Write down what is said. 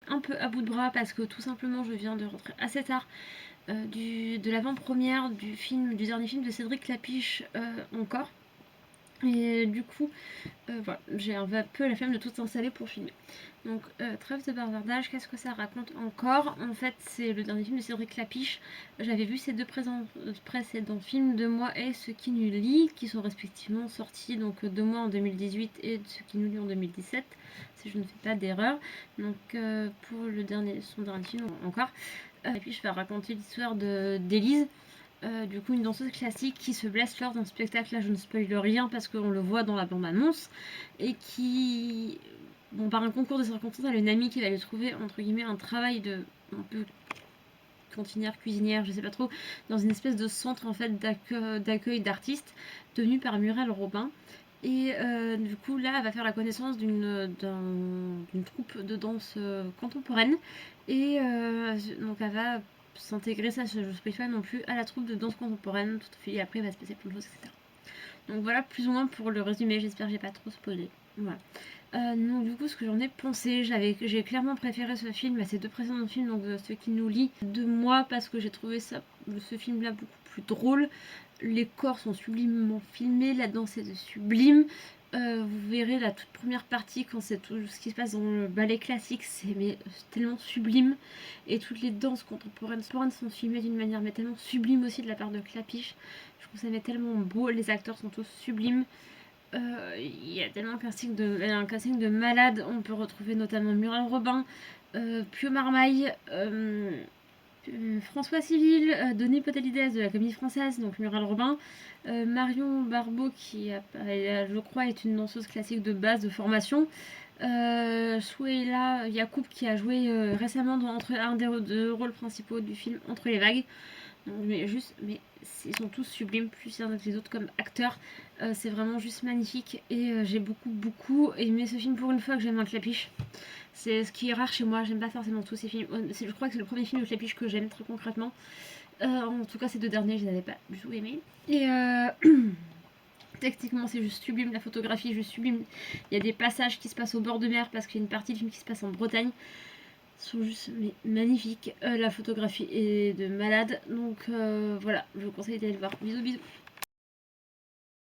un peu à bout de bras parce que tout simplement je viens de rentrer assez tard de l'avant-première du dernier film de Cédric Clapiche encore. Et du coup, voilà, j'ai un peu la flemme de tout installer pour filmer. Donc, trêve de bavardage, qu'est-ce que ça raconte encore? En fait, c'est le dernier film de Cédric Clapiche. J'avais vu ces deux précédents films, De moi et Ce qui nous lie, qui sont respectivement sortis donc De moi en 2018 et Ce qui nous lie en 2017, si je ne fais pas d'erreur. Donc, pour son dernier film encore, Clapiche va raconter l'histoire d'Élise. Du coup, une danseuse classique qui se blesse lors d'un spectacle. Là, je ne spoil rien parce qu'on le voit dans la bande-annonce. Et qui, bon, par un concours de circonstances, elle a une amie qui va lui trouver, entre guillemets, un travail de un peu cantinière, cuisinière, je sais pas trop, dans une espèce de centre en fait d'accueil d'artistes tenu par Muriel Robin. Et du coup, là, elle va faire la connaissance d'une troupe de danse contemporaine. Et donc, elle va s'intégrer, ça je ne spoil pas non plus, à la troupe de danse contemporaine. Et après, il va se passer plein de choses, etc. Donc voilà, plus ou moins pour le résumé. J'espère que j'ai pas trop spoilé. Voilà. Donc du coup, ce que j'en ai pensé, j'ai clairement préféré ce film à ces deux précédents films, donc Ce qui nous lie, de moi, parce que j'ai trouvé ce film-là beaucoup plus drôle. Les corps sont sublimement filmés, la danse est sublime. Vous verrez la toute première partie quand c'est tout ce qui se passe dans le ballet classique, c'est tellement sublime. Et toutes les danses contemporaines sont filmées d'une manière mais tellement sublime aussi de la part de Clapiche. Je trouve ça tellement beau, les acteurs sont tous sublimes. Il y a tellement un casting de malades. On peut retrouver notamment Muriel Robin, Pio Marmaille, François Civil, Denis Podalides de la Comédie Française, donc Muriel Robin, Marion Barbeau qui, je crois, est une danseuse classique de base de formation. Souheila Yacoub qui a joué récemment dans un des deux rôles principaux du film Entre les vagues. Mais ils sont tous sublimes, plus les uns que les autres comme acteurs. C'est vraiment juste magnifique et j'ai beaucoup aimé ce film pour une fois que j'aime un Clapiche. C'est ce qui est rare chez moi, j'aime pas forcément tous ces films. Je crois que c'est le premier film de Clapiche que j'aime très concrètement. En tout cas, ces deux derniers, je les avais pas du tout aimés. Et techniquement, c'est juste sublime, la photographie est juste sublime. Il y a des passages qui se passent au bord de mer parce qu'il y a une partie du film qui se passe en Bretagne. Sont juste magnifiques. La photographie est de malade. Donc voilà, je vous conseille d'aller le voir. Bisous bisous.